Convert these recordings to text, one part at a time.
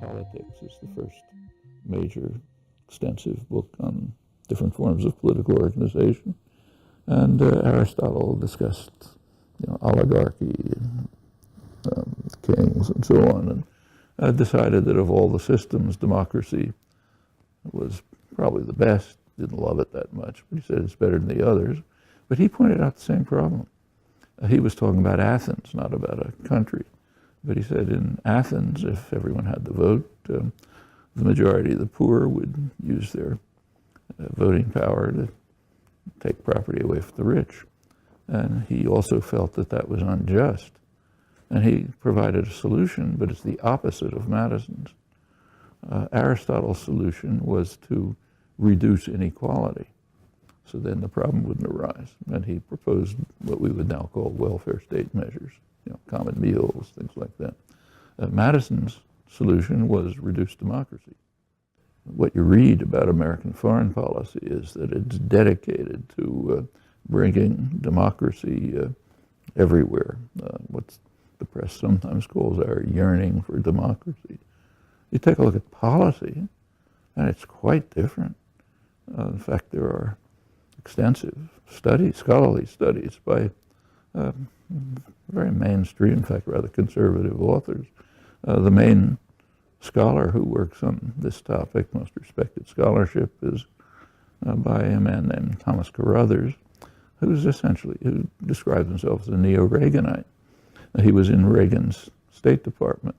Politics is the first major extensive book on different forms of political organization. And Aristotle discussed oligarchy, and, kings, and so on, and decided that of all the systems, democracy was probably the best. Didn't love it that much, but he said it's better than the others. But he pointed out the same problem. He was talking about Athens, not about a country. But he said in Athens, if everyone had the vote, the majority of the poor would use their voting power to take property away from the rich. And he also felt that that was unjust. And he provided a solution, but it's the opposite of Madison's. Aristotle's solution was to reduce inequality. So then the problem wouldn't arise. And he proposed what we would now call welfare state measures, common meals, things like that. Madison's solution was reduce democracy. What you read about American foreign policy is that it's dedicated to bringing democracy everywhere. What the press sometimes calls our yearning for democracy. You take a look at policy, and it's quite different. In fact, there are extensive studies, scholarly studies by very mainstream, in fact, rather conservative authors. The main scholar who works on this topic, most respected scholarship, is by a man named Thomas Carruthers, who describes himself as a neo-Reaganite. He was in Reagan's State Department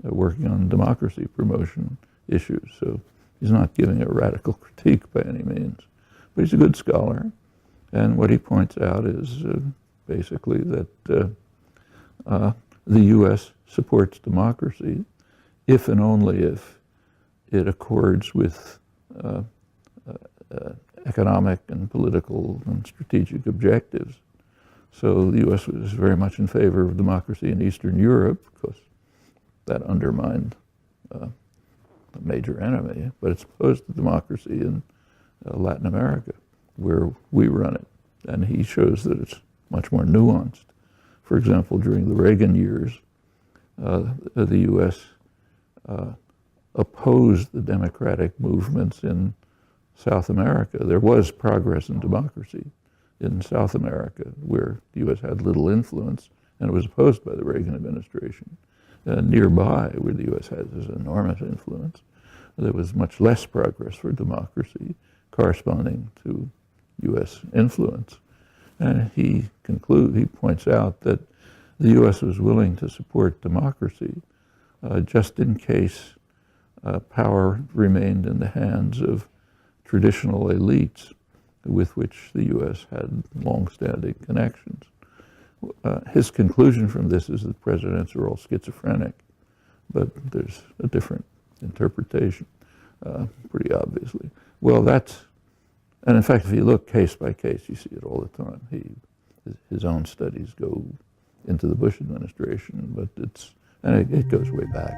working on democracy promotion issues, so he's not giving a radical critique by any means. But he's a good scholar, and what he points out is basically that the U.S. supports democracy if and only if it accords with economic and political and strategic objectives. So the U.S. was very much in favor of democracy in Eastern Europe because that undermined a major enemy, but it's opposed to democracy in Latin America, where we run it. And he shows that it's much more nuanced. For example, during the Reagan years, the U.S. Opposed the democratic movements in South America. There was progress in democracy in South America, where the U.S. had little influence, and it was opposed by the Reagan administration. Nearby, where the U.S. has this enormous influence, there was much less progress for democracy corresponding to U.S. influence. And he points out that the U.S. was willing to support democracy just in case power remained in the hands of traditional elites with which the U.S. had long-standing connections. His conclusion from this is that presidents are all schizophrenic, but there's a different interpretation, pretty obviously. Well, and in fact, if you look case by case, you see it all the time. His own studies go into the Bush administration, but it goes way back.